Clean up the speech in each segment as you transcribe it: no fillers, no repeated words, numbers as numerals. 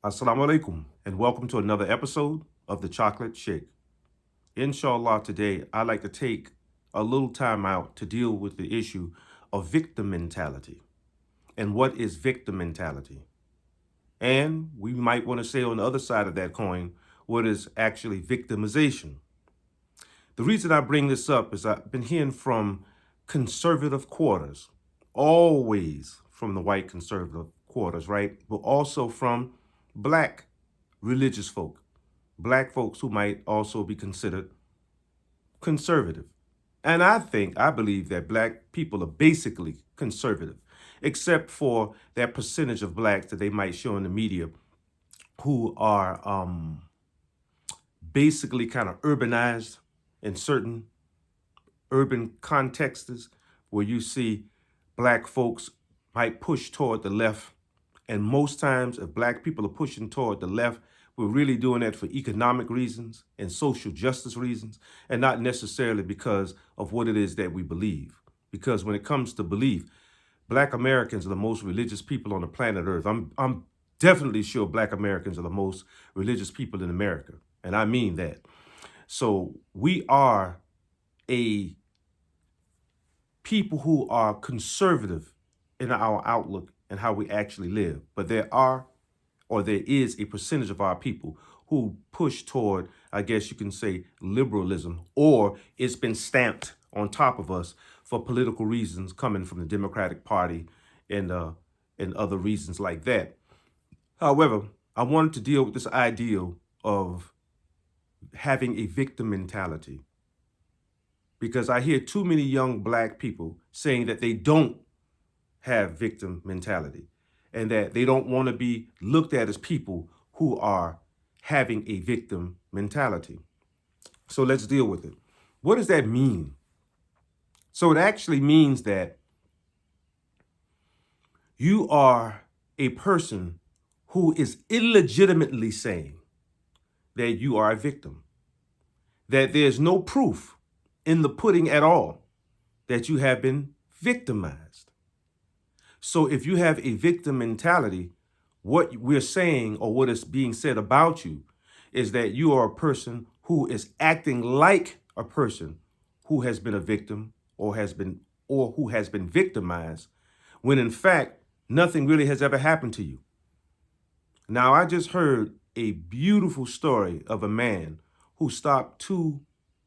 Assalamu alaikum, and welcome to another episode of the Chocolate Shake. Inshallah, today I'd like to take a little time out to deal with the issue of victim mentality. And what is victim mentality? And we might want to say on the other side of that coin, what is actually victimization? The reason I bring this up is I've been hearing from conservative quarters, always from the white conservative quarters, right? But also from black religious folk, black folks who might also be considered conservative. And I believe that black people are basically conservative, except for that percentage of blacks that they might show in the media who are basically kind of urbanized in certain urban contexts where you see black folks might push toward the left. And most times, if black people are pushing toward the left, we're really doing that for economic reasons and social justice reasons, and not necessarily because of what it is that we believe. Because when it comes to belief, black Americans are the most religious people on the planet Earth. I'm definitely sure black Americans are the most religious people in America, and I mean that. So we are a people who are conservative in our outlook and how we actually live. But there is a percentage of our people who push toward, I guess you can say, liberalism, or it's been stamped on top of us for political reasons coming from the Democratic Party and other reasons like that. However, I wanted to deal with this idea of having a victim mentality, because I hear too many young black people saying that they don't have victim mentality and that they don't want to be looked at as people who are having a victim mentality. So let's deal with it. What does that mean? So it actually means that you are a person who is illegitimately saying that you are a victim, that there's no proof in the pudding at all that you have been victimized. So if you have a victim mentality, what we're saying or what is being said about you is that you are a person who is acting like a person who has been a victim or who has been victimized, when in fact nothing really has ever happened to you. Now, I just heard a beautiful story of a man who stopped two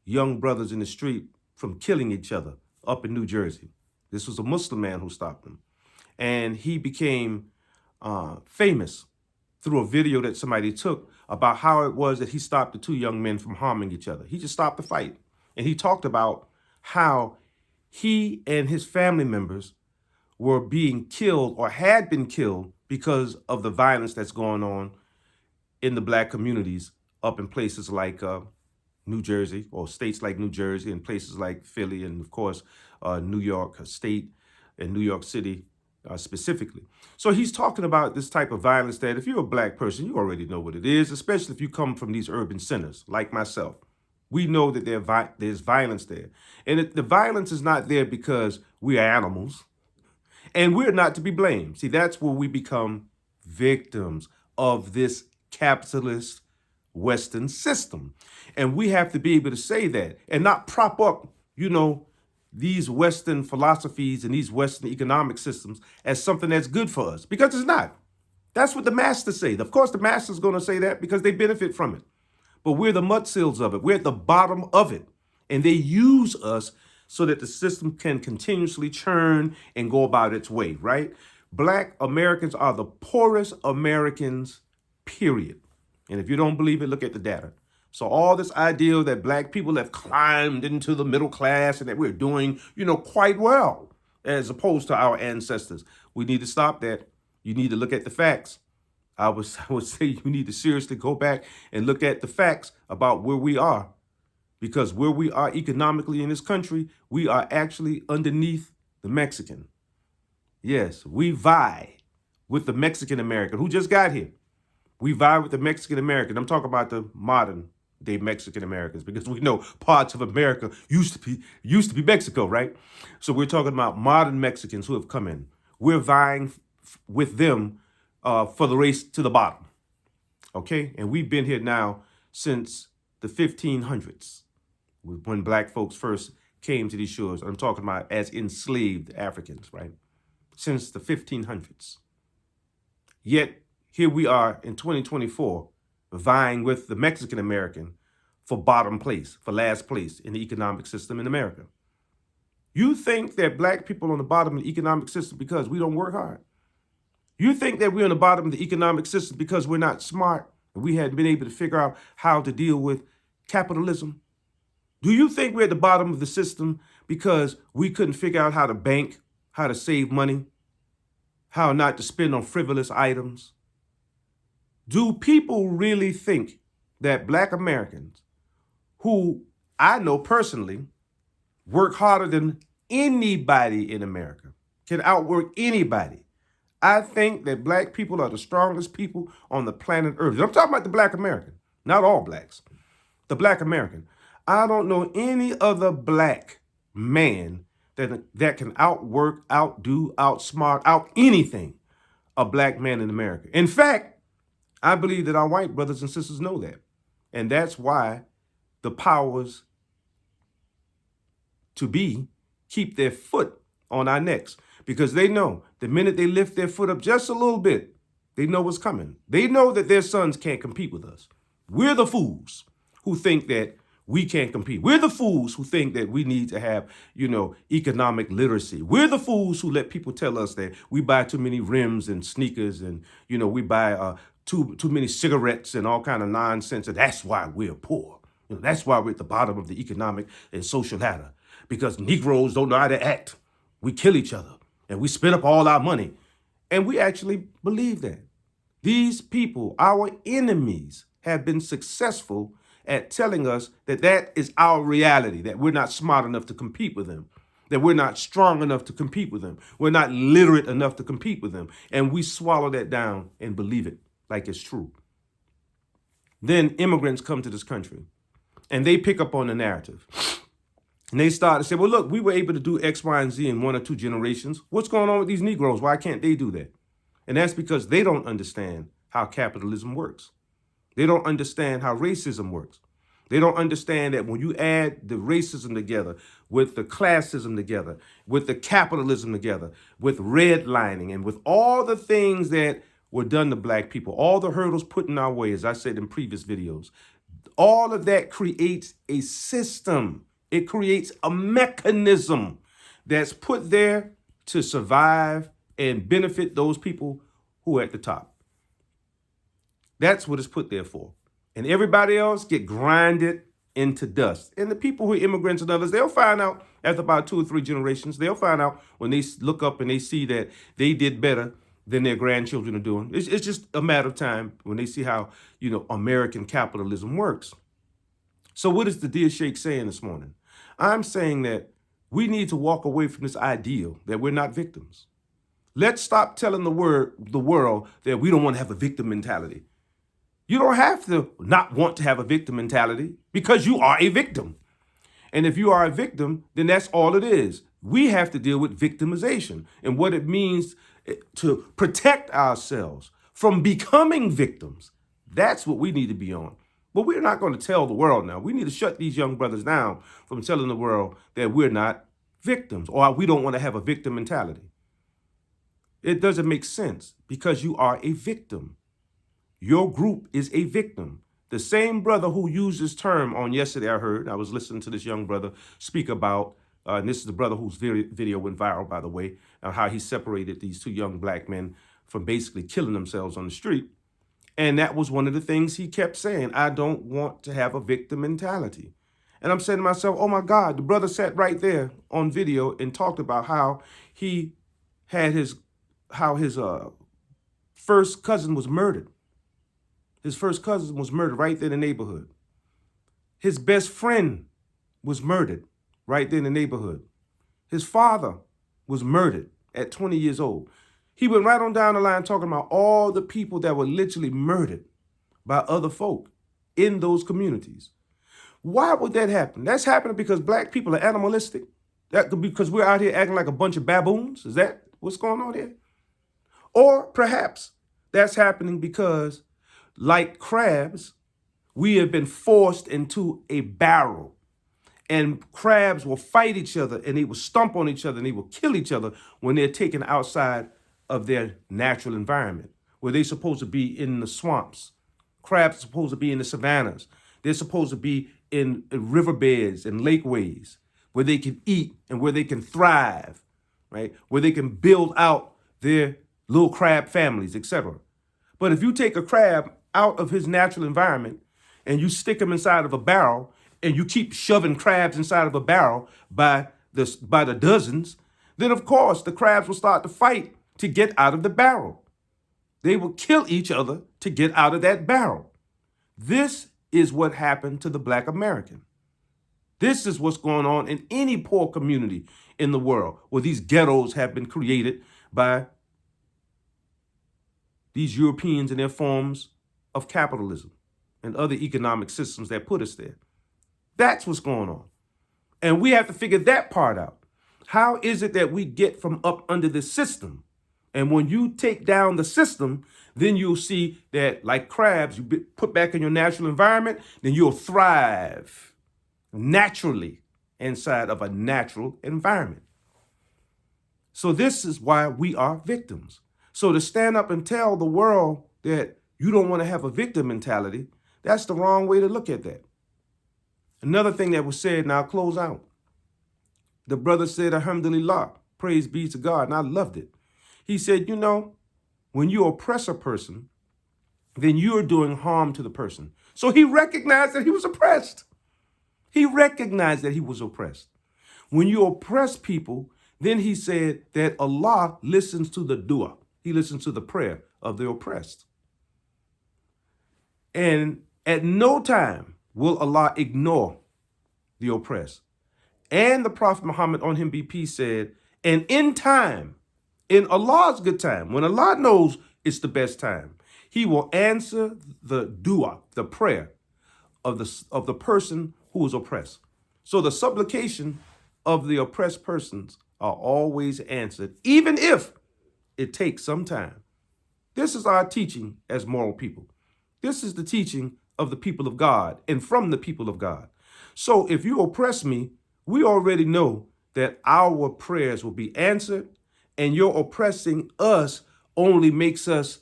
young brothers in the street from killing each other up in New Jersey. This was a Muslim man who stopped them. And he became famous through a video that somebody took about how it was that he stopped the two young men from harming each other. He just stopped the fight. And he talked about how he and his family members were being killed or had been killed because of the violence that's going on in the black communities up in places like New Jersey, or states like New Jersey, and places like Philly, and of course, New York State and New York City specifically. So he's talking about this type of violence that if you're a black person, you already know what it is, especially if you come from these urban centers like myself. We know that there's violence there. And the violence is not there because we are animals, and we're not to be blamed. See, that's where we become victims of this capitalist Western system. And we have to be able to say that and not prop up, these Western philosophies and these Western economic systems as something that's good for us, because it's not. That's what the masters say. Of course, the masters going to say that because they benefit from it. But we're the mudsills of it. We're at the bottom of it. And they use us so that the system can continuously churn and go about its way, right? Black Americans are the poorest Americans, period. And if you don't believe it, look at the data. So all this idea that black people have climbed into the middle class and that we're doing, quite well as opposed to our ancestors, we need to stop that. You need to look at the facts. I would say you need to seriously go back and look at the facts about where we are. Because where we are economically in this country, we are actually underneath the Mexican. Yes, we vie with the Mexican American who just got here. We vie with the Mexican American. I'm talking about the modern day Mexican Americans, because we know parts of America used to be Mexico, right? So we're talking about modern Mexicans who have come in. We're vying with them for the race to the bottom. okay? And we've been here now since the 1500s, when black folks first came to these shores. I'm talking about as enslaved Africans, right? Since the 1500s. Yet here we are in 2024, vying with the Mexican American for bottom place, for last place in the economic system in America. You think that black people are on the bottom of the economic system because we don't work hard? You think that we're on the bottom of the economic system because we're not smart and we hadn't been able to figure out how to deal with capitalism? Do you think we're at the bottom of the system because we couldn't figure out how to bank, how to save money, how not to spend on frivolous items? Do people really think that black Americans, who I know personally work harder than anybody in America, can outwork anybody? I think that black people are the strongest people on the planet Earth. I'm talking about the black American, not all blacks. The black American. I don't know any other black man that can outwork, outdo, outsmart, out anything a black man in America. In fact, I believe that our white brothers and sisters know that. And that's why the powers to be keep their foot on our necks, because they know the minute they lift their foot up just a little bit, they know what's coming. They know that their sons can't compete with us. We're the fools who think that we can't compete. We're the fools who think that we need to have, economic literacy. We're the fools who let people tell us that we buy too many rims and sneakers and, we buy too many cigarettes and all kind of nonsense. And that's why we're poor. That's why we're at the bottom of the economic and social ladder, because Negroes don't know how to act. We kill each other and we spend up all our money. And we actually believe that. These people, our enemies, have been successful at telling us that that is our reality, that we're not smart enough to compete with them, that we're not strong enough to compete with them, we're not literate enough to compete with them. And we swallow that down and believe it like it's true. Then immigrants come to this country and they pick up on the narrative. And they start to say, well, look, we were able to do X, Y, and Z in 1 or 2 generations. What's going on with these Negroes? Why can't they do that? And that's because they don't understand how capitalism works. They don't understand how racism works. They don't understand that when you add the racism together with the classism together, with the capitalism together, with redlining, and with all the things that were done to black people, all the hurdles put in our way, as I said in previous videos, all of that creates a system. It creates a mechanism that's put there to survive and benefit those people who are at the top. That's what it's put there for. And everybody else get grinded into dust. And the people who are immigrants and others, they'll find out after about 2 or 3 generations. They'll find out when they look up and they see that they did better than their grandchildren are doing. It's just a matter of time when they see how, American capitalism works. So what is the Dear Sheikh saying this morning? I'm saying that we need to walk away from this ideal that we're not victims. Let's stop telling the world that we don't want to have a victim mentality. You don't have to not want to have a victim mentality because you are a victim. And if you are a victim, then that's all it is. We have to deal with victimization and what it means to protect ourselves from becoming victims. That's what we need to be on. But we're not going to tell the world now. We need to shut these young brothers down from telling the world that we're not victims or we don't want to have a victim mentality. It doesn't make sense because you are a victim. Your group is a victim. The same brother who used this term on yesterday, I was listening to this young brother speak about, and this is the brother whose video went viral, by the way, how he separated these 2 young black men from basically killing themselves on the street. And that was one of the things he kept saying. I don't want to have a victim mentality. And I'm saying to myself, oh my God, the brother sat right there on video and talked about how he had his first cousin was murdered. His first cousin was murdered right there in the neighborhood. His best friend was murdered right there in the neighborhood. His father was murdered at 20 years old. He went right on down the line talking about all the people that were literally murdered by other folk in those communities. Why would that happen? That's happening because black people are animalistic. That could be because we're out here acting like a bunch of baboons. Is that what's going on here? Or perhaps that's happening because like crabs, we have been forced into a barrel. And crabs will fight each other, and they will stomp on each other, and they will kill each other when they're taken outside of their natural environment, where they're supposed to be in the swamps. Crabs are supposed to be in the savannas. They're supposed to be in riverbeds and lakeways where they can eat and where they can thrive, right? Where they can build out their little crab families, etc. But if you take a crab out of his natural environment and you stick him inside of a barrel and you keep shoving crabs inside of a barrel by the dozens, then of course the crabs will start to fight to get out of the barrel. They will kill each other to get out of that barrel. This is what happened to the Black American. This is what's going on in any poor community in the world where these ghettos have been created by these Europeans and their forms of capitalism and other economic systems that put us there. That's what's going on. And we have to figure that part out. How is it that we get from up under the system? And when you take down the system, then you'll see that like crabs, you put back in your natural environment, then you'll thrive naturally inside of a natural environment. So this is why we are victims. So to stand up and tell the world that you don't want to have a victim mentality, that's the wrong way to look at that. Another thing that was said, and I'll close out. The brother said, Alhamdulillah, praise be to God, and I loved it. He said, when you oppress a person, then you are doing harm to the person. So he recognized that he was oppressed. He recognized that he was oppressed. When you oppress people, then he said that Allah listens to the dua. He listens to the prayer of the oppressed. And at no time will Allah ignore the oppressed. And the Prophet Muhammad, on him be peace, said, and in time, in Allah's good time, when Allah knows it's the best time, he will answer the dua, the prayer of the person who is oppressed. So the supplication of the oppressed persons are always answered, even if it takes some time. This is our teaching as moral people. This is the teaching of the people of God and from the people of God. So if you oppress me, we already know that our prayers will be answered, and your oppressing us only makes us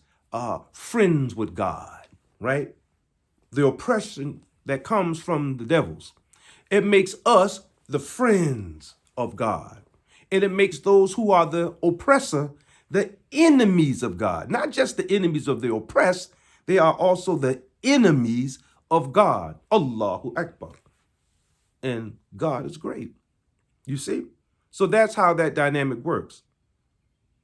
friends with God, right? The oppression that comes from the devils, it makes us the friends of God. And it makes those who are the oppressor the enemies of God. Not just the enemies of the oppressed, they are also the enemies of God. Allahu Akbar. And God is great. You see? So that's how that dynamic works.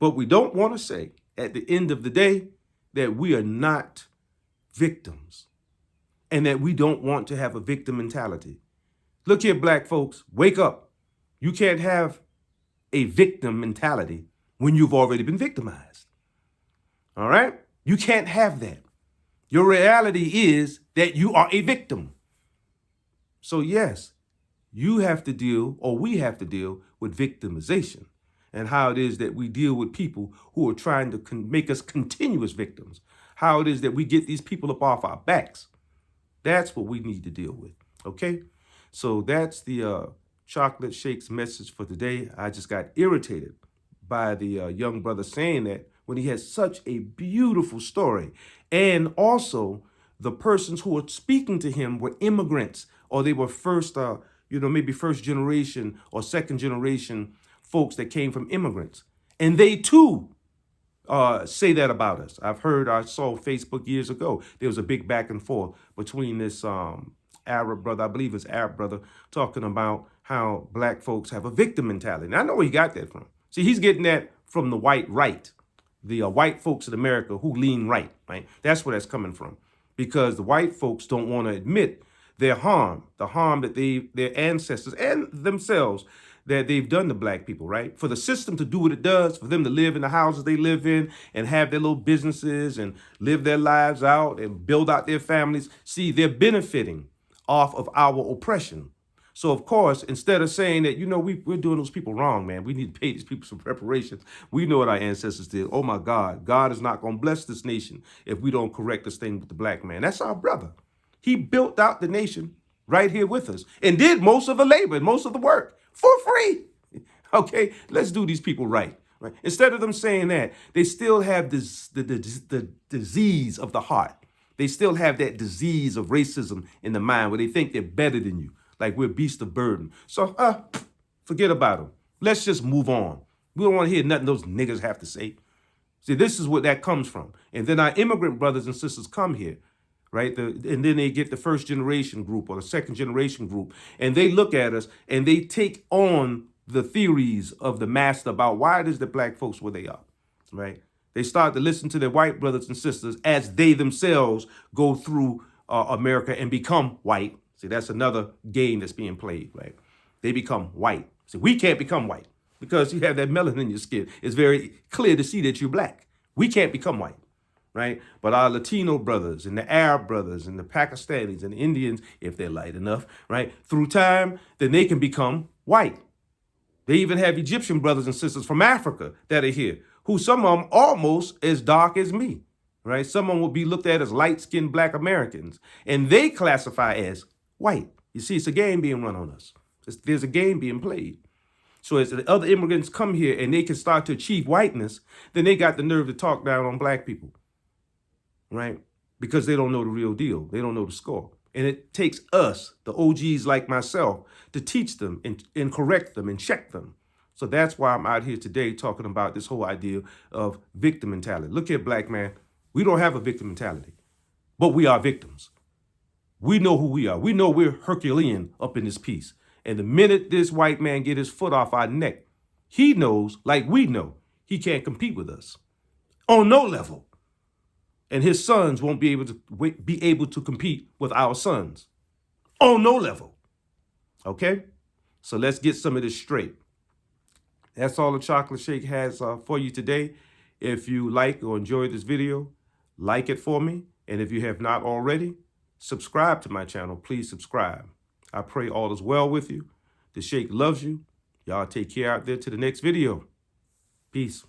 But we don't want to say at the end of the day that we are not victims and that we don't want to have a victim mentality. Look here, black folks, wake up. You can't have a victim mentality when you've already been victimized. All right? You can't have that. Your reality is that you are a victim. So yes, you have to deal, or we have to deal with victimization and how it is that we deal with people who are trying to make us continuous victims, how it is that we get these people up off our backs. That's what we need to deal with, okay? So that's the Chocolate Shake's message for today. I just got irritated by the young brother saying that when he has such a beautiful story. And also the persons who were speaking to him were immigrants, or they were first, maybe first generation or second generation folks that came from immigrants. And they too say that about us. I saw Facebook years ago, there was a big back and forth between this Arab brother, I believe it's Arab brother, talking about how black folks have a victim mentality. And I know where he got that from. See, he's getting that from the white right, the white folks in America who lean right? That's where that's coming from. Because the white folks don't want to admit their harm, the harm that their ancestors and themselves that they've done to black people, right? For the system to do what it does, for them to live in the houses they live in and have their little businesses and live their lives out and build out their families. See, they're benefiting off of our oppression. So, of course, instead of saying that, we're doing those people wrong, man, we need to pay these people some reparations. We know what our ancestors did. Oh, my God. God is not going to bless this nation if we don't correct this thing with the black man. That's our brother. He built out the nation right here with us and did most of the labor and most of the work for free. Okay, let's do these people right. Right? Instead of them saying that, they still have the disease of the heart. They still have that disease of racism in the mind where they think they're better than you, like we're beasts of burden. So forget about them. Let's just move on. We don't want to hear nothing those niggas have to say. See, this is what that comes from. And then our immigrant brothers and sisters come here, right? And then they get the first generation group or the second generation group, and they look at us and they take on the theories of the master about why it is that black folks where they are, right? They start to listen to their white brothers and sisters as they themselves go through America and become white. See, that's another game that's being played, right? They become white. See, we can't become white because you have that melanin in your skin. It's very clear to see that you're black. We can't become white, right? But our Latino brothers and the Arab brothers and the Pakistanis and the Indians, if they're light enough, right, through time, then they can become white. They even have Egyptian brothers and sisters from Africa that are here, who some of them almost as dark as me, right? Some of them will be looked at as light-skinned black Americans, and they classify as white. You see, it's a game being run on us. There's a game being played. So as the other immigrants come here and they can start to achieve whiteness, then they got the nerve to talk down on black people, right? Because they don't know the real deal. They don't know the score. And it takes us, the OGs like myself, to teach them and correct them and check them. So that's why I'm out here today talking about this whole idea of victim mentality. Look here, black man, we don't have a victim mentality, but we are victims. We know who we are. We know we're Herculean up in this piece. And the minute this white man get his foot off our neck, he knows, like we know, he can't compete with us on no level. And his sons won't be able to compete with our sons on no level. Okay? So let's get some of this straight. That's all the Chocolate Shake has for you today. If you like or enjoy this video, like it for me. And if you have not already, subscribe to my channel. Please subscribe. I pray all is well with you. The Shake loves you. Y'all take care out there to the next video. Peace.